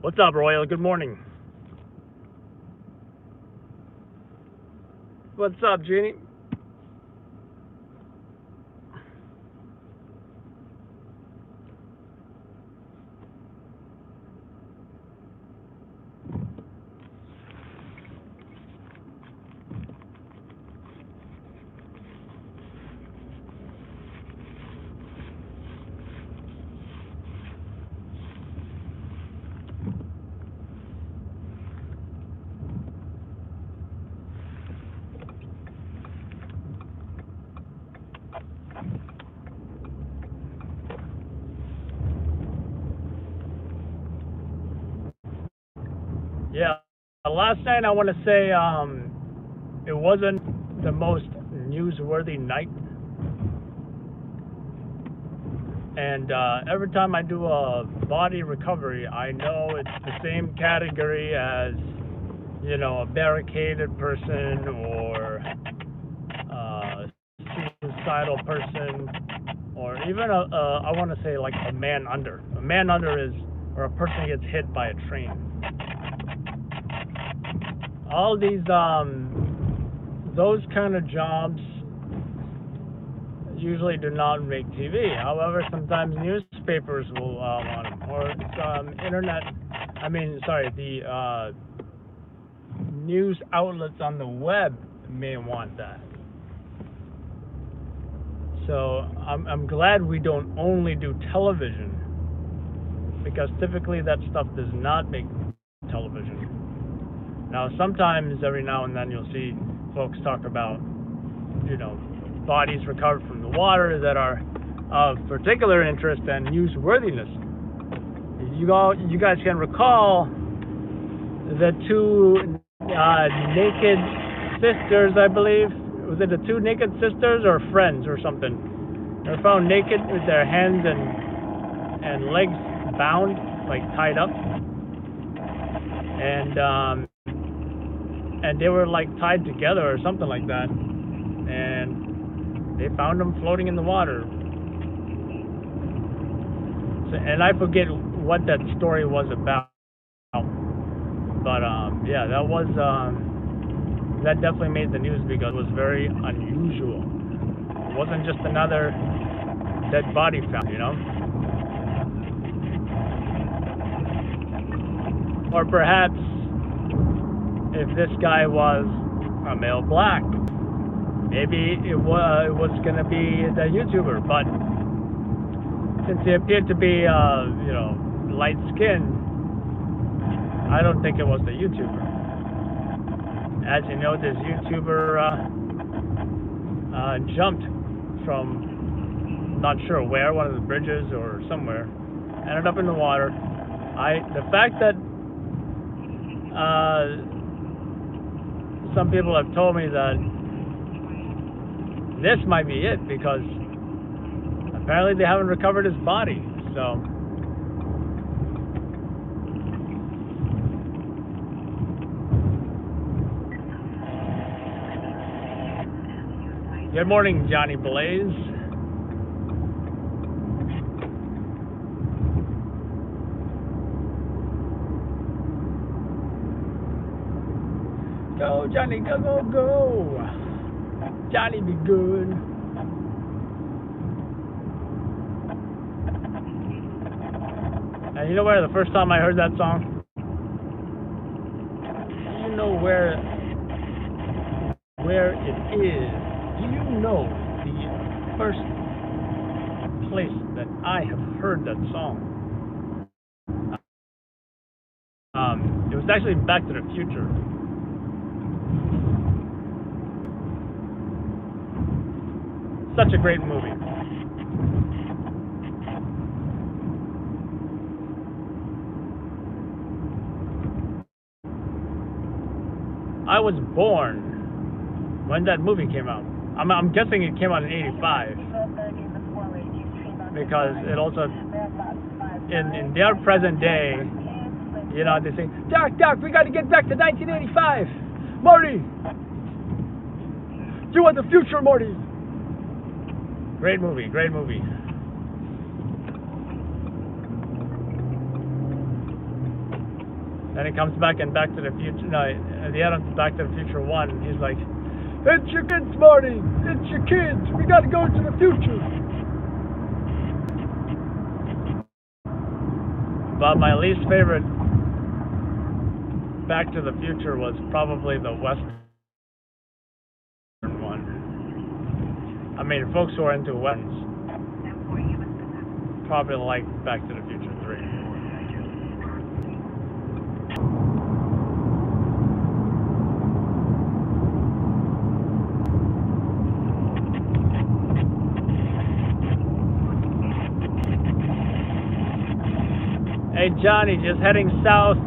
What's up, Royal? Good morning. What's up, Jeannie? Yeah, last night I want to say it wasn't the most newsworthy night, and every time I do a body recovery, I know it's the same category as, you know, a barricaded person or a suicidal person, or even I want to say like a man under. A man under is, or a person gets hit by a train. All these those kind of jobs usually do not make TV. However, sometimes newspapers will want them, or internet. The news outlets on the web may want that. So I'm glad we don't only do television, because typically that stuff does not make television. Now, sometimes, every now and then, you'll see folks talk about, you know, bodies recovered from the water that are of particular interest and newsworthiness. You guys can recall the two naked sisters, I believe. Was it the two naked sisters or friends or something? They were found naked with their hands and legs bound, like tied up. And they were like tied together or something like that, and they found them floating in the water. So, and I forget what that story was about, but yeah, that definitely made the news because it was very unusual. It wasn't just another dead body found, you know. Or perhaps, if this guy was a male black, maybe it was going to be the YouTuber. But since he appeared to be, you know, light skinned, I don't think it was the YouTuber. As you know, this YouTuber jumped from, not sure where, one of the bridges or somewhere, ended up in the water. The fact that some people have told me that this might be it, because apparently they haven't recovered his body. So good morning, Johnny Blaze. Go, Johnny, go, go, go. Johnny, be good. And you know where the first time I heard that song? You know where it is? Do you know the first place that I have heard that song? It was actually Back to the Future. Such a great movie. I was born when that movie came out. I'm guessing it came out in '85, because it also, in their present day, you know, they say, Doc, we got to get back to 1985. Marty, you are the future, Marty. Great movie, great movie. Then he comes back in Back to the Future. No, at the end of Back to the Future 1, he's like, "It's your kids, Marty! It's your kids! We gotta go to the future!" But my least favorite Back to the Future was probably the Western one. I mean, folks who are into westerns probably like Back to the Future 3. Hey Johnny, just heading south,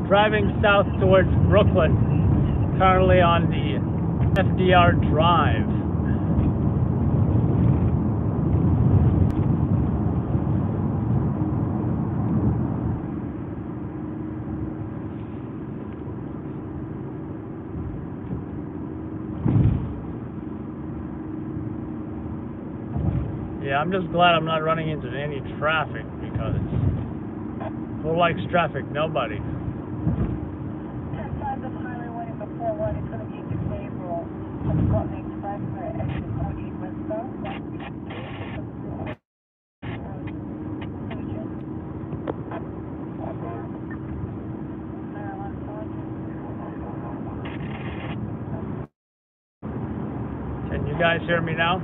driving south towards Brooklyn, currently on the FDR Drive. Yeah, I'm just glad I'm not running into any traffic, because who likes traffic? Nobody. Can you guys hear me now?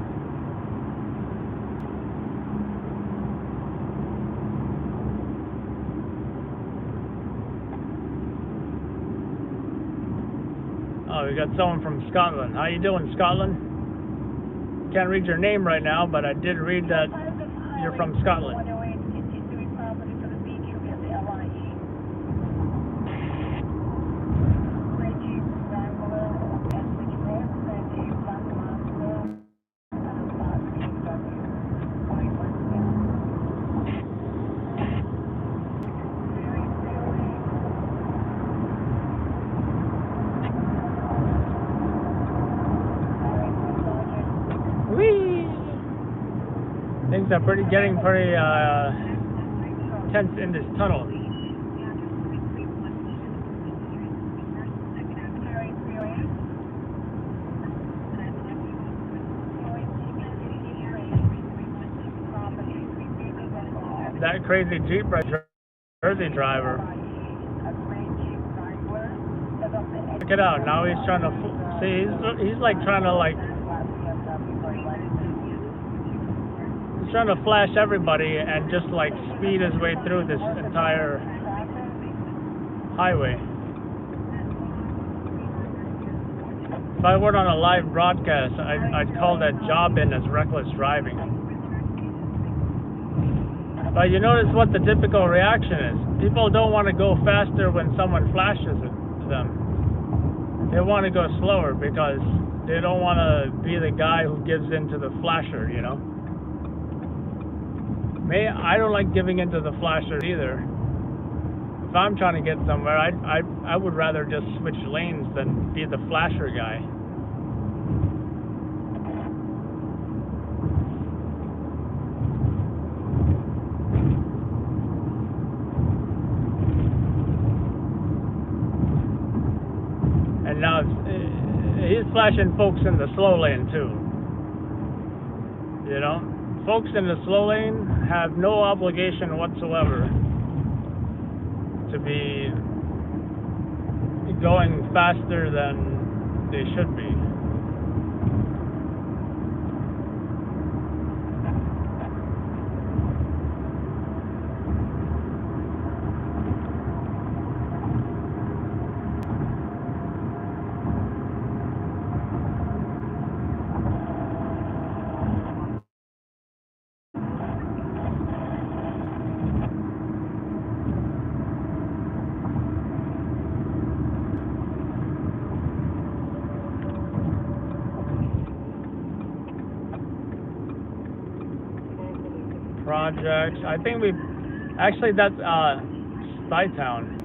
Oh, we got someone from Scotland. How you doing, Scotland? Can't read your name right now, but I did read that you're from Scotland. Things are getting pretty tense in this tunnel. That crazy Jeep Jersey driver. Check it out. Now he's trying to see. He's like trying to trying to flash everybody and just like speed his way through this entire highway. If I were on a live broadcast, I'd call that job in as reckless driving. But you notice what the typical reaction is. People don't want to go faster when someone flashes it to them. They want to go slower because they don't want to be the guy who gives in to the flasher, you know? I don't like giving into the flasher either. If I'm trying to get somewhere, I would rather just switch lanes than be the flasher guy. And now he's flashing folks in the slow lane too. You know? Folks in the slow lane have no obligation whatsoever to be going faster than they should be. Projects. I think actually that's Spytown.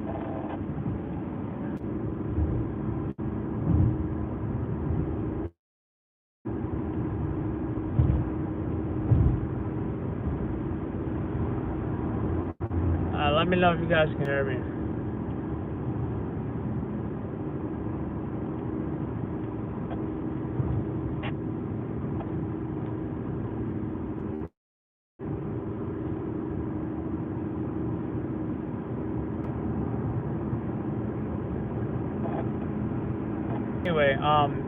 Let me know if you guys can hear me. anyway,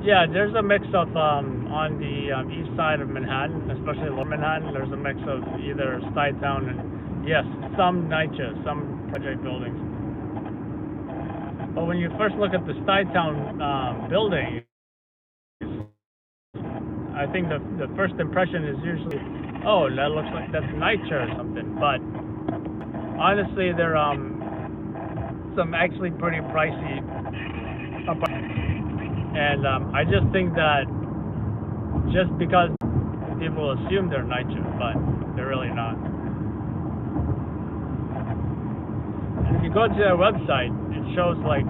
yeah, there's a mix of on the east side of Manhattan, especially Lower Manhattan. There's a mix of either Stuytown and yes, some NYCHA, some project buildings. But when you first look at the Stuytown building, I think the first impression is usually, oh, that looks like that's NYCHA or something. But honestly, they're some actually pretty pricey. And I just think that just because people assume they're NYCHA, but they're really not. And if you go to their website, it shows like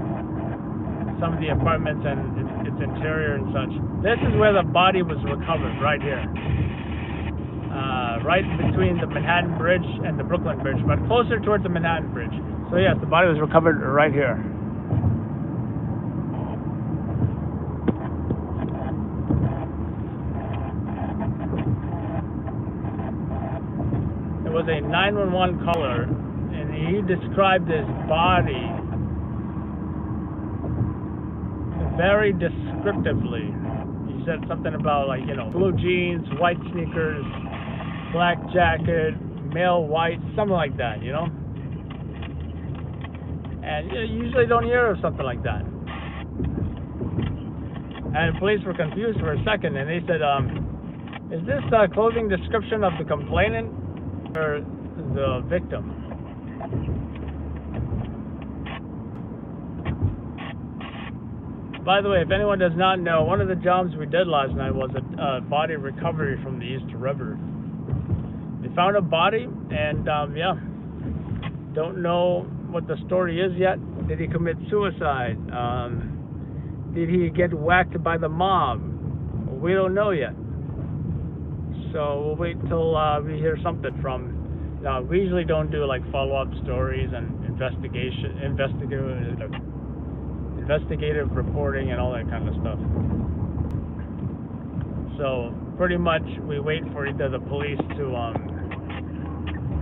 some of the apartments and its interior and such. This is where the body was recovered, right here. Right between the Manhattan Bridge and the Brooklyn Bridge, but closer towards the Manhattan Bridge. So yes, the body was recovered right here. It was a 911 caller, and he described his body very descriptively. He said something about, like, you know, blue jeans, white sneakers, black jacket, male white, something like that, you know? And you usually don't hear of something like that. And the police were confused for a second, and they said, is this a clothing description of the complainant or the victim? By the way, if anyone does not know, one of the jobs we did last night was a body recovery from the East River. They found a body, and yeah, don't know what the story is yet. Did he commit suicide? Did he get whacked by the mob? We don't know yet. So we'll wait till we hear something from. We usually don't do like follow-up stories and investigative reporting and all that kind of stuff. So pretty much we wait for either the police to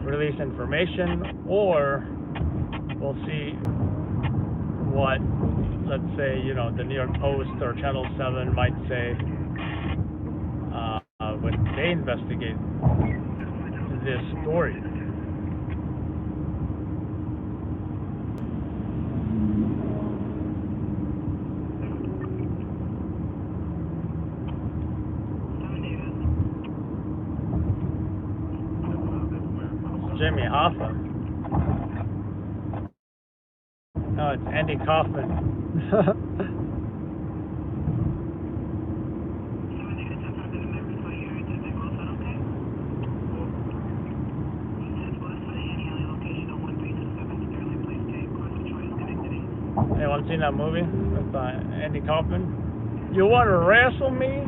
release information, or we'll see what, let's say, you know, the New York Post or Channel 7 might say when they investigate this story. Jimmy Hoffa. No, it's Andy Kaufman. Anyone seen that movie with Andy Kaufman? You want to wrestle me?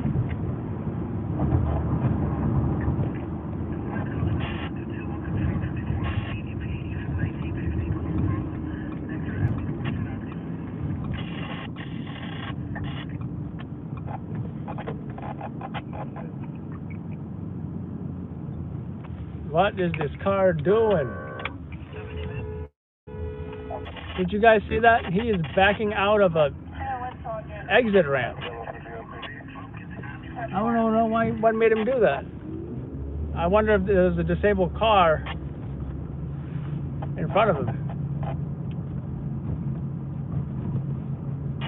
What is this car doing? Did you guys see that? He is backing out of a exit ramp. I don't know why. What made him do that? I wonder if there's a disabled car in front of him.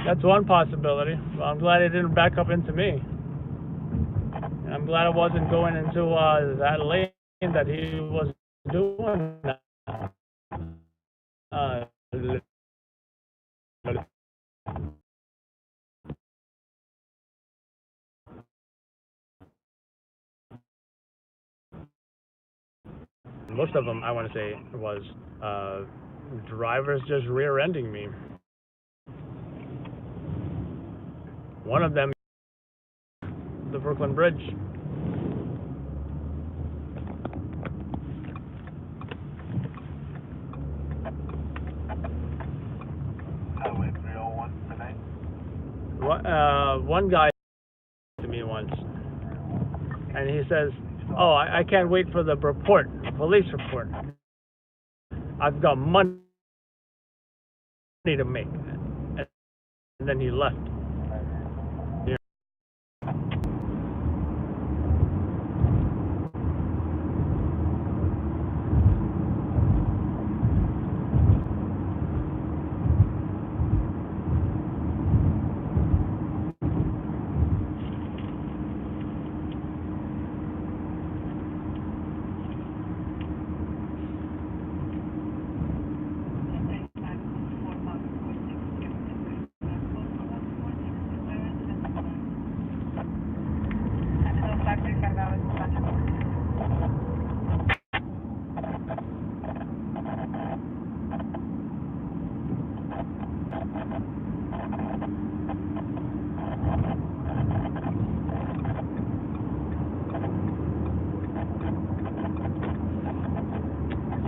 That's one possibility. Well, I'm glad it didn't back up into me. And I'm glad it wasn't going into that lane that he was doing that. Most of them, I want to say, was drivers just rear-ending me. One of them, the Brooklyn Bridge. Highway 301 tonight. One guy to me once, and he says, "Oh, I can't wait for the report, the police report. I've got money to make." And then he left.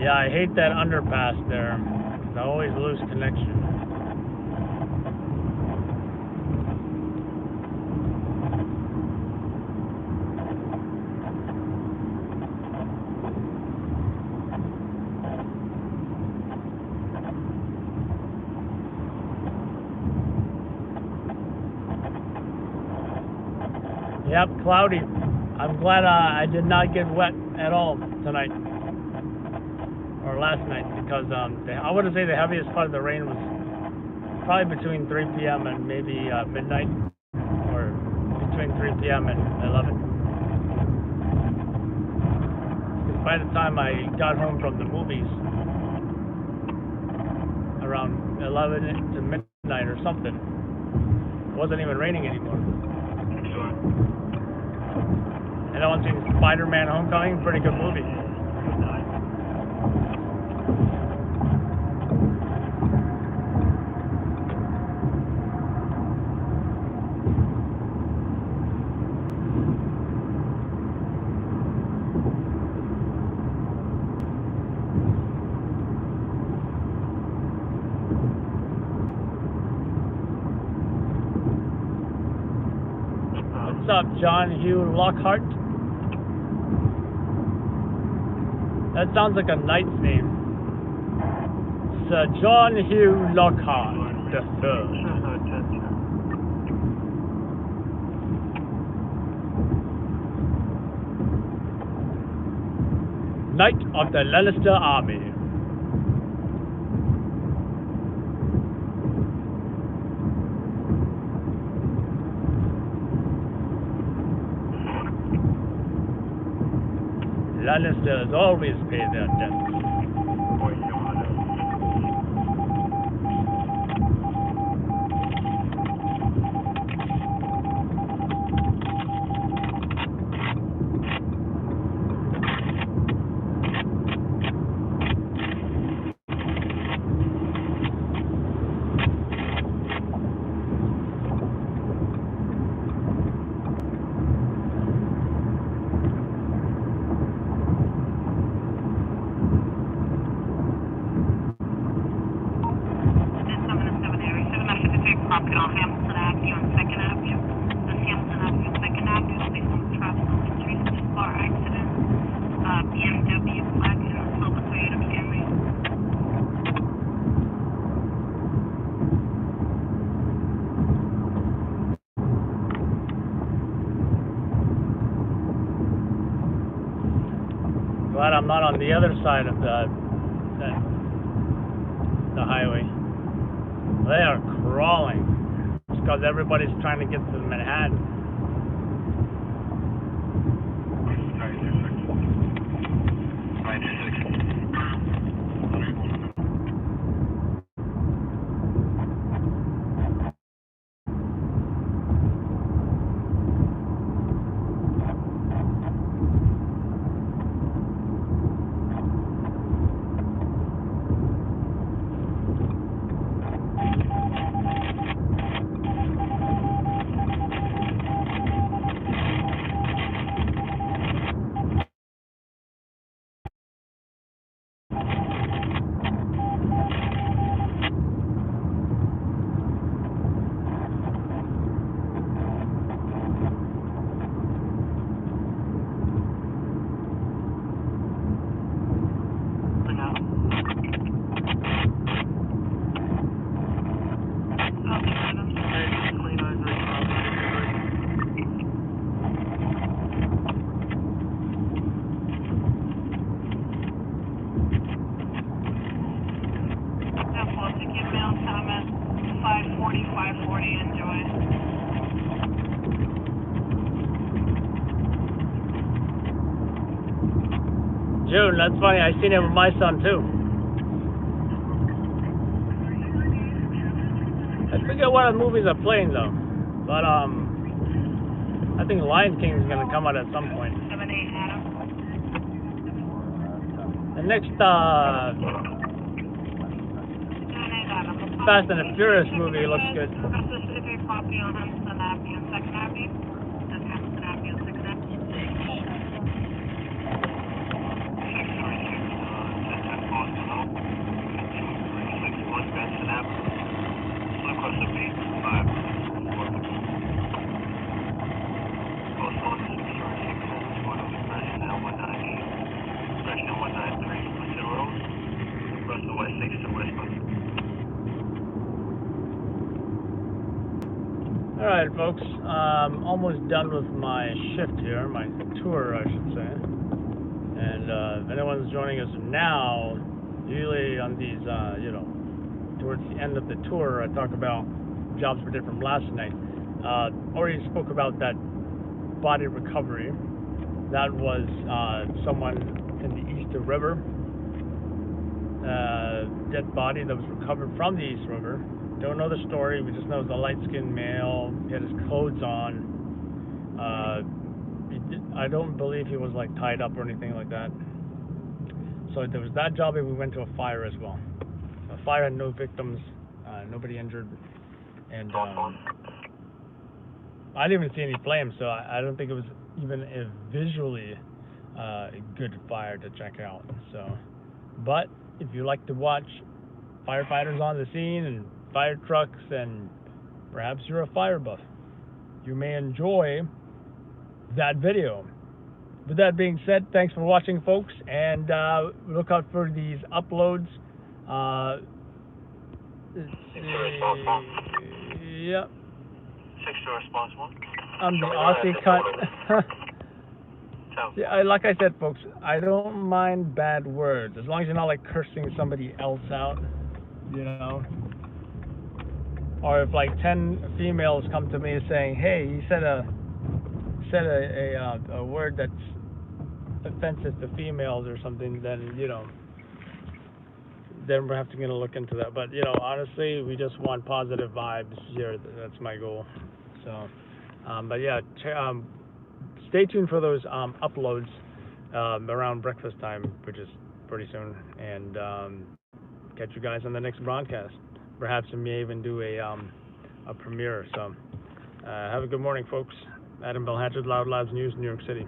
Yeah, I hate that underpass there. I always lose connection. Yep, cloudy. I'm glad I did not get wet at all tonight or last night because I would say the heaviest part of the rain was probably between 3 p.m. and maybe midnight, or between 3 p.m. and 11. Because by the time I got home from the movies, around 11 to midnight or something, it wasn't even raining anymore. And I want to see Spider-Man Homecoming, pretty good movie. What's up, John Hugh Lockhart? That sounds like a knight's name. Sir John Hugh Lockhart III. Knight of the Lannister Army. Lannisters always pay their debts. Glad I'm not on the other side of the highway. They are crawling. It's because everybody's trying to get to Manhattan. June, that's funny. I seen it with my son too. I forget what movies are playing though, but I think Lion King is gonna come out at some point. The next Fast and the Furious movie looks good. Alright, folks, almost done with my shift here, my tour, I should say. And if anyone's joining us now, usually on these, towards the end of the tour, I talk about jobs we did from last night. Already spoke about that body recovery. That was someone in the Easter River, dead body that was recovered from the East River. Don't know the story, we just know it was a light-skinned male. He had his clothes on. I don't believe he was like tied up or anything like that. So there was that job, and we went to a fire as well. A fire had no victims, nobody injured, and I didn't even see any flames, so I don't think it was even a visually good fire to check out. So, but if you like to watch firefighters on the scene and fire trucks, and perhaps you're a fire buff, you may enjoy that video. With that being said, thanks for watching, folks, and look out for these uploads. Yep. 6-2 response 1. I'm the Aussie cut. Yeah, like I said, folks, I don't mind bad words as long as you're not like cursing somebody else out, you know. Or if like 10 females come to me saying, "Hey, you said a word that's offensive to females or something," then then we're having to look into that. But honestly, we just want positive vibes here. That's my goal. So, but yeah, stay tuned for those uploads around breakfast time, which is pretty soon, and catch you guys on the next broadcast. Perhaps we may even do a premiere. So have a good morning, folks. Adam Belhatcher, Loud Labs News, New York City.